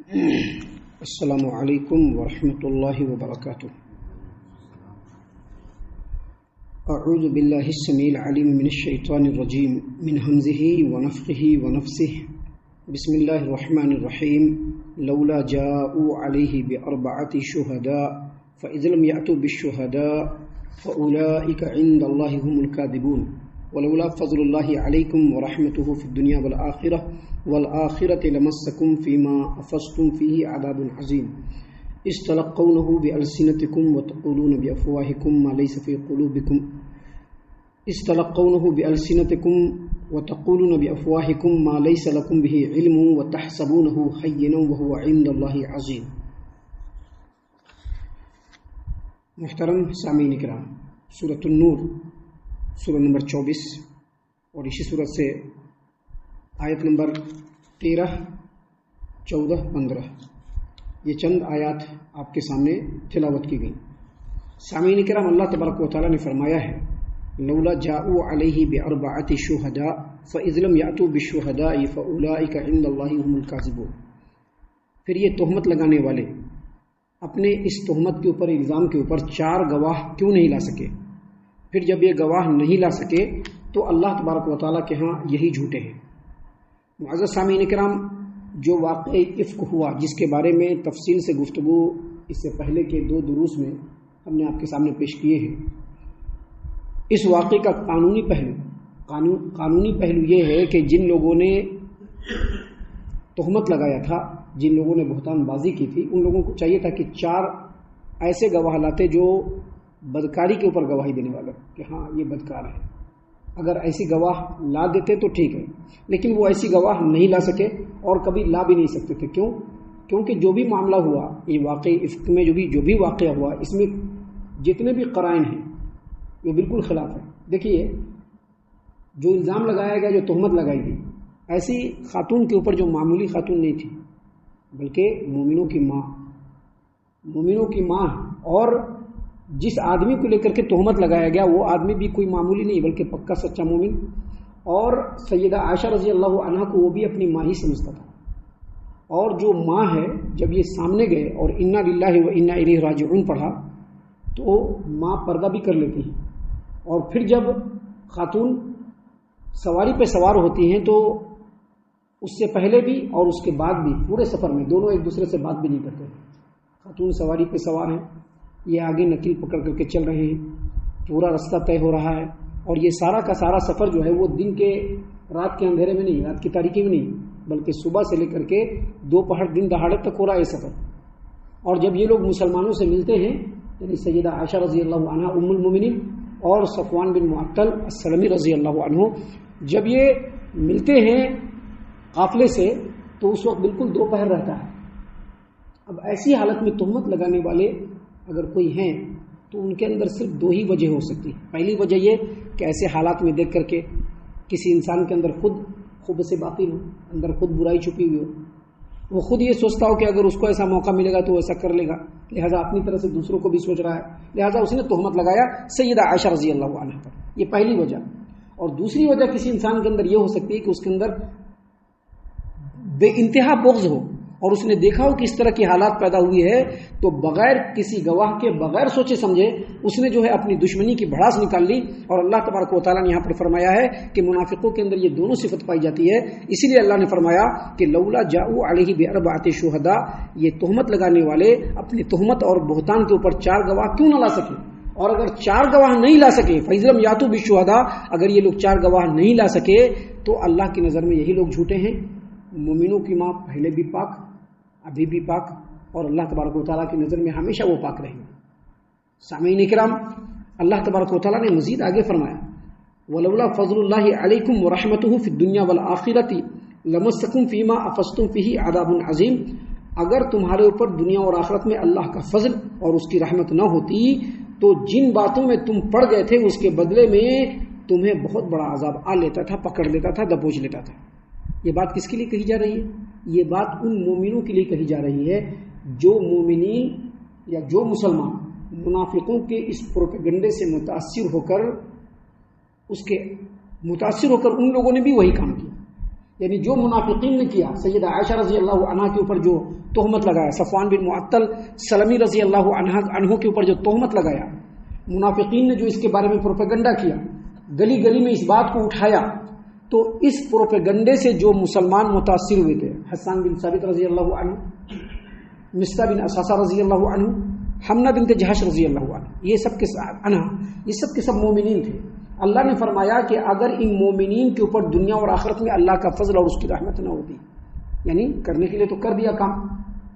السلام علیکم ورحمۃ اللہ وبرکاتہ۔ اعوذ باللہ السمیع العلیم من الشیطان الرجیم من ہمزہ ونفخہ ونفثہ۔ بسم اللہ الرحمن الرحیم۔ لولا جاءوا علیہ بأربعۃ شہداء فإذ لم یأتوا بالشہداء فأولئک عند اللہ هم الکاذبون۔ ولولا فضل اللہ علیکم ورحمتہ فی الدنیا والآخرة لمسکم فیما افضتم فیہ عذاب عظیم۔ اذ تلقونه بألسنتکم وتقولون بأفواہکم ما لیس فی قلوبکم ما لیس لکم بہ علم وتحسبونہ هینا وہو عند اللہ عظیم۔ محترم سامعین کرام، سورۃ النور سورہ نمبر 24 اور اسی سورت سے آیت نمبر 13، 14، 15 یہ چند آیات آپ کے سامنے تلاوت کی گئی۔ سامعین کرام، اللہ تبارک و تعالیٰ نے فرمایا ہے لولا جاءوا علیہ بأربعۃ شہداء فإذ لم یأتوا بالشہداء فأولئک عند اللہ هم الکاذبون۔ پھر یہ تہمت لگانے والے اپنے اس تہمت کے اوپر، الزام کے اوپر 4 گواہ کیوں نہیں لا سکے؟ پھر جب یہ گواہ نہیں لا سکے تو اللہ تبارک و تعالیٰ کے ہاں یہی جھوٹے ہیں۔ معزز سامعین کرام، جو واقعہ افک ہوا جس کے بارے میں تفصیل سے گفتگو اس سے پہلے کے 2 دروس میں ہم نے آپ کے سامنے پیش کیے ہیں، اس واقعے کا قانونی پہلو یہ ہے کہ جن لوگوں نے تہمت لگایا تھا، جن لوگوں نے بہتان بازی کی تھی، ان لوگوں کو چاہیے تھا کہ 4 ایسے گواہ لاتے جو بدکاری کے اوپر گواہی دینے والے کہ ہاں یہ بدکار ہے۔ اگر ایسی گواہ لا دیتے تو ٹھیک ہے، لیکن وہ ایسی گواہ نہیں لا سکے اور کبھی لا بھی نہیں سکتے تھے۔ کیونکہ جو بھی معاملہ ہوا، یہ واقعی افک میں جو بھی واقعہ ہوا، اس میں جتنے بھی قرائن ہیں وہ بالکل خلاف ہے۔ دیکھیے، جو الزام لگایا گیا، جو تہمت لگائی گئی، ایسی خاتون کے اوپر جو معمولی خاتون نہیں تھی بلکہ مومنوں کی ماں، اور جس آدمی کو لے کر کے تہمت لگایا گیا وہ آدمی بھی کوئی معمولی نہیں بلکہ پکا سچا مومن، اور سیدہ عائشہ رضی اللہ عنہا کو وہ بھی اپنی ماں ہی سمجھتا تھا۔ اور جو ماں ہے، جب یہ سامنے گئے اور انا للہ و انا الیہ راجعون پڑھا تو ماں پردہ بھی کر لیتی ہے، اور پھر جب خاتون سواری پہ سوار ہوتی ہیں تو اس سے پہلے بھی اور اس کے بعد بھی پورے سفر میں دونوں ایک دوسرے سے بات بھی نہیں کرتے۔ خاتون سواری پہ سوار ہیں، یہ آگے نکیل پکڑ کر کے چل رہے ہیں، پورا رستہ طے ہو رہا ہے، اور یہ سارا کا سارا سفر جو ہے وہ رات کے اندھیرے میں نہیں، رات کی تاریکی میں نہیں، بلکہ صبح سے لے کر کے دوپہر دن دہاڑے تک ہو رہا ہے یہ سفر۔ اور جب یہ لوگ مسلمانوں سے ملتے ہیں، یعنی سیدہ عائشہ رضی اللہ عنہ ام المومنین اور صفوان بن معطل السلمی رضی اللہ عنہ، جب یہ ملتے ہیں قافلے سے تو اس وقت بالکل دوپہر رہتا ہے۔ اب ایسی حالت میں تہمت لگانے والے اگر کوئی ہیں تو ان کے اندر صرف 2 ہی وجہ ہو سکتی ہے۔ پہلی وجہ یہ کہ ایسے حالات میں دیکھ کر کے کسی انسان کے اندر خود سے باطن ہو، اندر خود برائی چھپی ہوئی ہو، وہ خود یہ سوچتا ہو کہ اگر اس کو ایسا موقع ملے گا تو وہ ایسا کر لے گا، لہٰذا اپنی طرح سے دوسروں کو بھی سوچ رہا ہے، لہٰذا اس نے تہمت لگایا سیدہ عائشہ رضی اللہ عنہا پر۔ یہ پہلی وجہ۔ اور دوسری وجہ کسی انسان کے اندر یہ ہو سکتی ہے کہ اس کے اندر بے انتہا بغض ہو، اور اس نے دیکھا ہو کہ اس طرح کی حالات پیدا ہوئی ہے تو بغیر کسی گواہ کے، بغیر سوچے سمجھے اس نے جو ہے اپنی دشمنی کی بھڑاس نکال لی۔ اور اللہ تبارک و تعالیٰ نے یہاں پر فرمایا ہے کہ منافقوں کے اندر یہ دونوں صفت پائی جاتی ہے، اسی لیے اللہ نے فرمایا کہ لولا جاءوا علیہ بأربعۃ شہداء، یہ تہمت لگانے والے اپنی تہمت اور بہتان کے اوپر 4 گواہ کیوں نہ لا سکے؟ اور اگر 4 گواہ نہیں لا سکے، فإذ لم یأتوا بالشہداء، اگر یہ لوگ 4 گواہ نہیں لا سکے تو اللہ کی نظر میں یہی لوگ جھوٹے ہیں۔ مومنوں کی ماں پہلے بھی پاک، ابھی بھی پاک، اور اللہ تبارک و تعالیٰ کی نظر میں ہمیشہ وہ پاک رہیں گے۔ سامعین کرام، اللہ تبارک و تعالیٰ نے مزید آگے فرمایا وَلَوْلَا فَضْلُ اللَّهِ عَلَيْكُمْ وَرَحْمَتُهُ فِي الدُّنْيَا وَالْآخِرَةِ لَمَسَّكُمْ فِيمَا أَفَضْتُمْ فِيهِ عَذَابٌ عَظِيمٌ۔ اگر تمہارے اوپر دنیا اور آخرت میں اللہ کا فضل اور اس کی رحمت نہ ہوتی تو جن باتوں میں تم پڑ گئے تھے اس کے بدلے میں تمہیں بہت بڑا عذاب آ لیتا تھا، پکڑ لیتا تھا، دبوچ لیتا تھا۔ یہ بات کس کے لیے کہی جا رہی ہے؟ یہ بات ان مومنوں کے لیے کہی جا رہی ہے جو مومنین یا جو مسلمان منافقوں کے اس پروپیگنڈے سے متاثر ہو کر ان لوگوں نے بھی وہی کام کیا۔ یعنی جو منافقین نے کیا سیدہ عائشہ رضی اللہ عنہا کے اوپر جو تہمت لگایا، صفوان بن معطل سلمی رضی اللہ عنہ کے اوپر جو تہمت لگایا، منافقین نے جو اس کے بارے میں پروپیگنڈا کیا، گلی گلی میں اس بات کو اٹھایا، تو اس پروپیگنڈے سے جو مسلمان متاثر ہوئے تھے، حسان بن ثابت رضی اللہ عنہ، مصطح بن اساسہ رضی اللہ عنہ، حمنہ بنت جہش رضی اللہ عنہ، یہ سب کے سب مومنین تھے۔ اللہ نے فرمایا کہ اگر ان مومنین کے اوپر دنیا اور آخرت میں اللہ کا فضل اور اس کی رحمت نہ ہوتی، یعنی کرنے کے لیے تو کر دیا کام،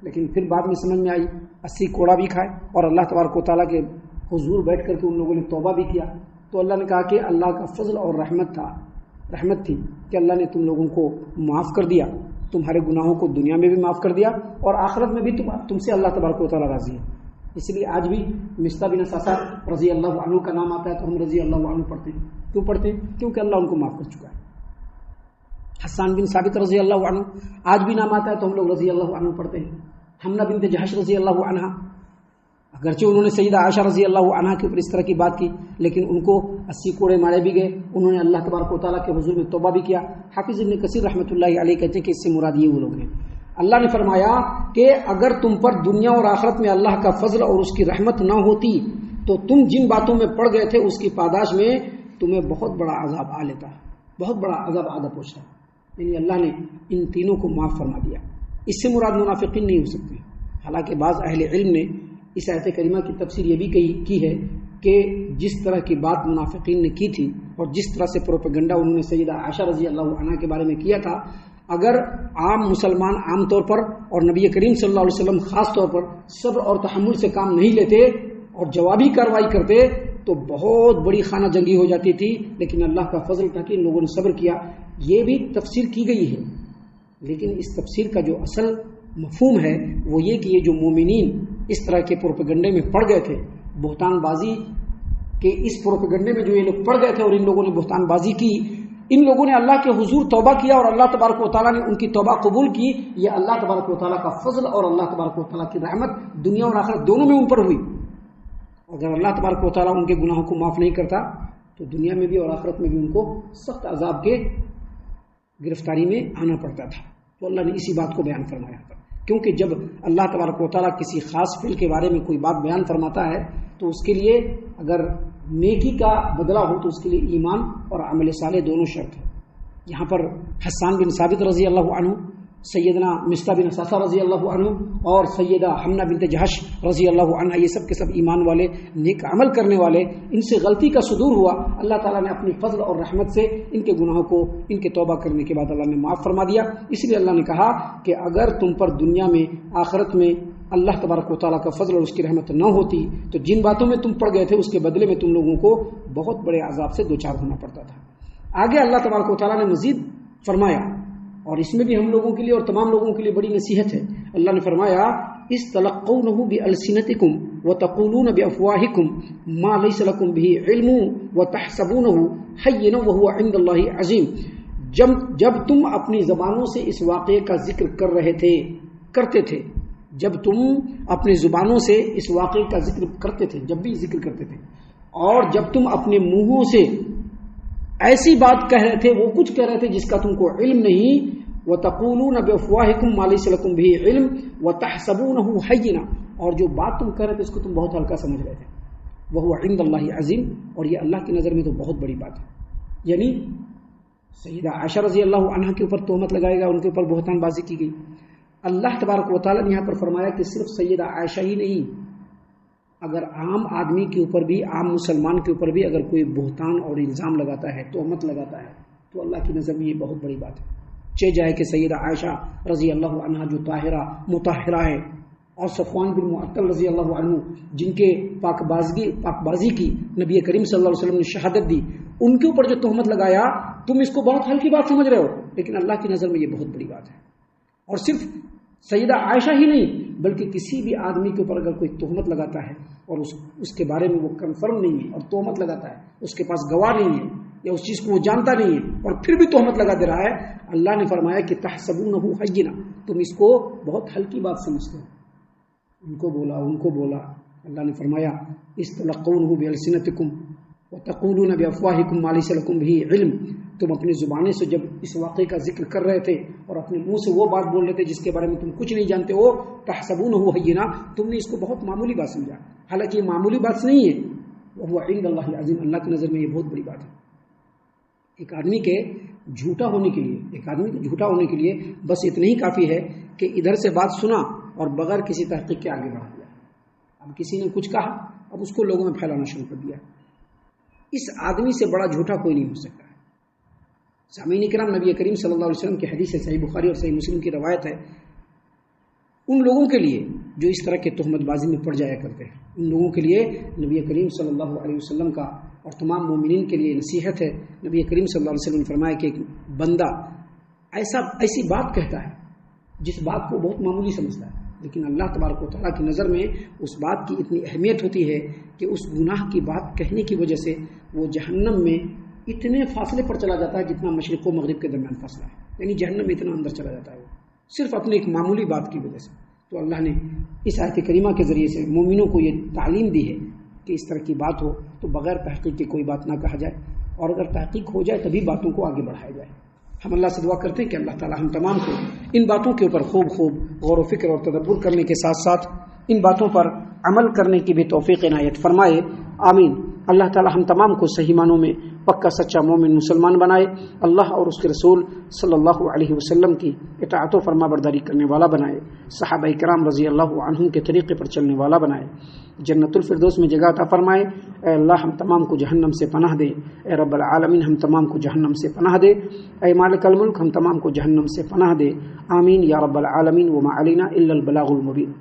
لیکن پھر بعد میں سمجھ میں آئی 80 کوڑا بھی کھائے اور اللہ تبارک و تعالیٰ کے حضور بیٹھ کر کے ان لوگوں نے توبہ بھی کیا، تو اللہ نے کہا کہ اللہ کا فضل اور رحمت تھی کہ اللہ نے تم لوگوں کو معاف کر دیا، تمہارے گناہوں کو دنیا میں بھی معاف کر دیا اور آخرت میں بھی تم سے اللہ تبارک و تعالیٰ راضی ہے۔ اس لیے آج بھی مصطح بن اساسہ رضی اللہ عنہ کا نام آتا ہے تو ہم رضی اللہ عنہ پڑھتے ہیں۔ کیوں پڑھتے ہیں؟ کیونکہ اللہ ان کو معاف کر چکا ہے۔ حسان بن ثابت رضی اللہ عنہ آج بھی نام آتا ہے تو ہم لوگ رضی اللہ عنہ پڑھتے ہیں۔ حمنہ بنت جہش رضی اللہ عنہ، اگرچہ انہوں نے سیدہ عائشہ رضی اللہ عنہ کے اوپر اس طرح کی بات کی، لیکن ان کو 80 کوڑے مارے بھی گئے، انہوں نے اللہ تبارک و تعالیٰ کے حضور میں توبہ بھی کیا۔ حافظ ابن کثیر رحمۃ اللہ علیہ کہتے ہیں کہ اس سے مراد یہ وہ لوگ ہیں۔ اللہ نے فرمایا کہ اگر تم پر دنیا اور آخرت میں اللہ کا فضل اور اس کی رحمت نہ ہوتی تو تم جن باتوں میں پڑ گئے تھے اس کی پاداش میں تمہیں بہت بڑا عذاب آ لیتا، بہت بڑا عذاب آدھا پہنچتا۔ یعنی اللہ نے ان تینوں کو معاف فرما دیا۔ اس سے مراد منافقین نہیں ہو سکتے، حالانکہ بعض اہل علم نے اس آیت کریمہ کی تفسیر یہ بھی کی ہے کہ جس طرح کی بات منافقین نے کی تھی اور جس طرح سے پروپیگنڈا انہوں نے سیدہ عائشہ رضی اللہ عنہا کے بارے میں کیا تھا، اگر عام مسلمان عام طور پر اور نبی کریم صلی اللہ علیہ وسلم خاص طور پر صبر اور تحمل سے کام نہیں لیتے اور جوابی کارروائی کرتے تو بہت بڑی خانہ جنگی ہو جاتی تھی، لیکن اللہ کا فضل تھا کہ ان لوگوں نے صبر کیا۔ یہ بھی تفسیر کی گئی ہے، لیکن اس تفسیر کا جو اصل مفہوم ہے وہ یہ کہ یہ جو مومنین اس طرح کے پروپیگنڈے میں پڑ گئے تھے، بہتان بازی کے اس پروپیگنڈے میں جو یہ لوگ پڑ گئے تھے اور ان لوگوں نے بہتان بازی کی، ان لوگوں نے اللہ کے حضور توبہ کیا اور اللہ تبارک و تعالیٰ نے ان کی توبہ قبول کی۔ یہ اللہ تبارک و تعالیٰ کا فضل اور اللہ تبارک و تعالیٰ کی رحمت دنیا اور آخرت دونوں میں ان پر ہوئی۔ اگر اللہ تبارک و تعالیٰ ان کے گناہوں کو معاف نہیں کرتا تو دنیا میں بھی اور آخرت میں بھی ان کو سخت عذاب کے گرفتاری میں آنا پڑتا تھا۔ تو اللہ نے اسی بات کو بیان فرمایا تھا، کیونکہ جب اللہ تبارک و تعالیٰ کسی خاص فعل کے بارے میں کوئی بات بیان فرماتا ہے تو اس کے لیے اگر نیکی کا بدلہ ہو تو اس کے لیے ایمان اور عمل صالح دونوں شرط ہیں۔ یہاں پر حسان بن ثابت رضی اللہ عنہ، سیدنا مصطح بن اساسہ رضی اللہ عنہ اور سیدہ حمنہ بنت جہش رضی اللہ عنہ، یہ سب کے سب ایمان والے، نیک عمل کرنے والے، ان سے غلطی کا صدور ہوا، اللہ تعالیٰ نے اپنی فضل اور رحمت سے ان کے گناہوں کو ان کے توبہ کرنے کے بعد اللہ نے معاف فرما دیا۔ اس لیے اللہ نے کہا کہ اگر تم پر دنیا میں آخرت میں اللہ تبارک و تعالیٰ کا فضل اور اس کی رحمت نہ ہوتی تو جن باتوں میں تم پڑ گئے تھے اس کے بدلے میں تم لوگوں کو بہت بڑے عذاب سے دوچار ہونا پڑتا تھا۔ آگے اللہ تبارک و تعالیٰ نے مزید فرمایا، اور اس میں بھی ہم لوگوں کے لیے اور تمام لوگوں کے لیے بڑی نصیحت ہے۔ اللہ نے فرمایا استلقونه بألسنتكم وتقولون بأفواهكم ما ليس لكم به علم وتحسبونه هينا وهو عند الله عظيم۔ جب تم اپنی زبانوں سے اس واقعے کا ذکر کرتے تھے، جب تم اپنی زبانوں سے اس واقعے کا ذکر کرتے تھے، جب بھی ذکر کرتے تھے، اور جب تم اپنے منہوں سے ایسی بات کہہ رہے تھے، وہ کچھ کہہ رہے تھے جس کا تم کو علم نہیں، وَتَقُولُونَ بِأَفْوَاهِكُمْ مَا لَيْسَ لَكُمْ بِهِ عِلْمٌ وَتَحْسَبُونَهُ هَيِّنًا، اور جو بات تم کہہ رہے تھے اس کو تم بہت ہلکا سمجھ رہے تھے، وَهُوَ عِندَ اللَّهِ عَظِيمٌ، اور یہ اللہ کی نظر میں تو بہت بڑی بات ہے۔ یعنی سیدہ عائشہ رضی اللہ عنہا کے اوپر تہمت لگائے گا، ان کے اوپر بہتان بازی کی گئی۔ اللہ تبارک و تعالیٰ نے یہاں پر فرمایا کہ صرف سیدہ عائشہ ہی نہیں، اگر عام آدمی کے اوپر بھی، عام مسلمان کے اوپر بھی اگر کوئی بہتان اور الزام لگاتا ہے، تہمت لگاتا ہے، تو اللہ کی نظر میں یہ بہت بڑی بات ہے۔ چاہے کہ سیدہ عائشہ رضی اللہ عنہا جو طاہرہ مطہرہ ہے، اور صفوان بن معطل رضی اللہ عنہ جن کے پاک بازی کی نبی کریم صلی اللہ علیہ وسلم نے شہادت دی، ان کے اوپر جو تہمت لگایا تم اس کو بہت ہلکی بات سمجھ رہے ہو، لیکن اللہ کی نظر میں یہ بہت بڑی بات ہے۔ اور صرف سیدہ عائشہ ہی نہیں بلکہ کسی بھی آدمی کے اوپر اگر کوئی تہمت لگاتا ہے اور اس کے بارے میں وہ کنفرم نہیں ہے اور تہمت لگاتا ہے، اس کے پاس گواہ نہیں ہے یا اس چیز کو وہ جانتا نہیں ہے اور پھر بھی تہمت لگا دے رہا ہے، اللہ نے فرمایا کہ تحسبونہ حینا، تم اس کو بہت ہلکی بات سمجھتے ہو۔ ان کو بولا اللہ نے فرمایا استلقونه بألسنتكم وتقولون بأفواهكم ما ليس لكم به علم، تم اپنی زبانیں سے جب اس واقعے کا ذکر کر رہے تھے اور اپنے منہ سے وہ بات بول رہے تھے جس کے بارے میں تم کچھ نہیں جانتے ہو، تحسبونہ ہینا، تم نے اس کو بہت معمولی بات سمجھا، حالانکہ یہ معمولی بات نہیں ہے، وہ عند اللہ عظیم، اللہ کی نظر میں یہ بہت بڑی بات ہے۔ ایک آدمی کے جھوٹا ہونے کے لیے بس اتنا ہی کافی ہے کہ ادھر سے بات سنا اور بغیر کسی تحقیق کے آگے بڑھ دیا۔ اب کسی نے کچھ کہا، اب اس کو لوگوں میں پھیلانا شروع کر دیا۔ اس آدمی سے بڑا جھوٹا کوئی نہیں ہو سکتا ہے۔ سامعین کرام، نبی کریم صلی اللہ علیہ وسلم کی حدیث ہے، صحیح بخاری اور صحیح مسلم کی روایت ہے، ان لوگوں کے لیے جو اس طرح کے تہمت بازی میں پڑ جایا کرتے ہیں، ان لوگوں کے لیے نبی کریم صلی اللہ علیہ وسلم کا اور تمام مومنین کے لیے نصیحت ہے۔ نبی کریم صلی اللہ علیہ وسلم نے فرمایا کہ ایک بندہ ایسی بات کہتا ہے جس بات کو بہت معمولی سمجھتا ہے، لیکن اللہ تبارک و تعالیٰ کی نظر میں اس بات کی اتنی اہمیت ہوتی ہے کہ اس گناہ کی بات کہنے کی وجہ سے وہ جہنم میں اتنے فاصلے پر چلا جاتا ہے جتنا مشرق و مغرب کے درمیان فاصلہ ہے، یعنی جہنم میں اتنا اندر چلا جاتا ہے وہ صرف اپنے ایک معمولی بات کی وجہ سے۔ تو اللہ نے اس آیت کریمہ کے ذریعے سے مومنوں کو یہ تعلیم دی ہے کہ اس طرح کی بات ہو تو بغیر تحقیق کے کوئی بات نہ کہا جائے، اور اگر تحقیق ہو جائے تبھی باتوں کو آگے بڑھایا جائے۔ ہم اللہ سے دعا کرتے ہیں کہ اللہ تعالی ہم تمام کو ان باتوں کے اوپر خوب غور و فکر اور تدبر کرنے کے ساتھ ساتھ ان باتوں پر عمل کرنے کی بھی توفیق عنایت فرمائے، آمین۔ اللہ تعالی ہم تمام کو صحیح معنوں میں پکا سچا مومن مسلمان بنائے، اللہ اور اس کے رسول صلی اللہ علیہ وسلم کی اطاعت و فرما برداری کرنے والا بنائے، صحابہ کرام رضی اللہ عنہم کے طریقے پر چلنے والا بنائے، جنت الفردوس میں جگہ عطا فرمائے۔ اے اللہ ہم تمام کو جہنم سے پناہ دے، اے رب العالمین ہم تمام کو جہنم سے پناہ دے، اے مالک الملک ہم تمام کو جہنم سے پناہ دے، آمین یا رب العالمین۔ وما علینا الا البلاغ المبین۔